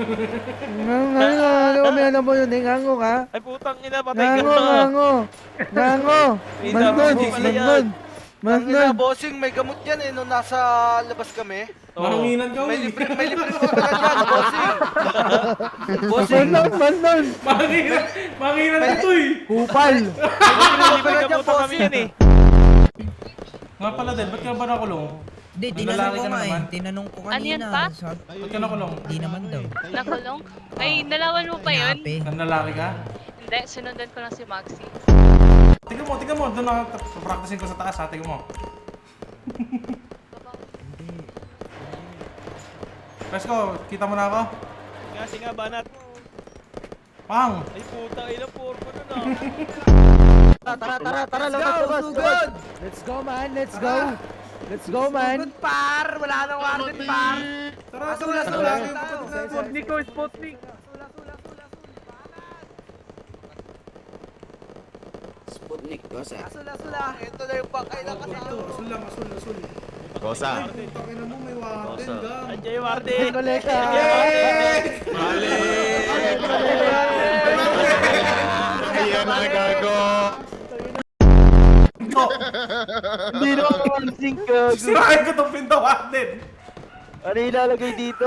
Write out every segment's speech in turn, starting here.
Ano kami alam mo yun eh, ngango ka? Ay putang ina, patay ka Ngango, na. ngango. Ngango. May Mandun, damo pala yan. mandun. Ang ina, Mandun. bossing, may gamot yan eh, nung nasa labas kami. Oo. Mahanginan ka, May uy. libre po talaga dyan, bossing. Bossing, Mandun, mandun. Mahanginan ka to eh. Kupal. May gamutan kami yan eh. Nga pala din, ba't ka ba nakulong? Hindi, May tinanong lalaki ko ka na nga eh. naman? Tinanong ko Ano yan kanina. pa? Ba't ka nakulong? Hindi naman daw. Nakulong? Ay, nalawan mo pa yun? Hinapi. Ang lalaki ka? Hindi, sinundan ko lang si Maxi. Tingnan mo. Doon na practicing ko sa taas ha. Tingnan mo. Presko, kita mo na ako? Nga, banat. Pang! Ay putang ina, porko na na. Tara, labas. Let's go, man. Let's go. Let's go, man. par, wala nang warden, par. Tara! Sputnik ko, Sputnik. Asula. Ito na yung pakay na kasama. Asul lang, asul. Rosa. Takina mo, may warden gang. Andiyan yung Martin. Koleka. Mali! Ayan na gago. Hindi naman mansing ka. Sirahin ko tong pinto warden. Ano ilalagay dito?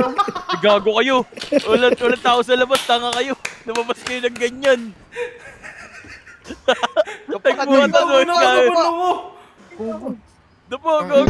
Gago kayo. Walang tao sa labas, tanga kayo. Lumabas kayo ng ganyan. Nagbuhat na doon ka. Ano mo? Dapo, gago.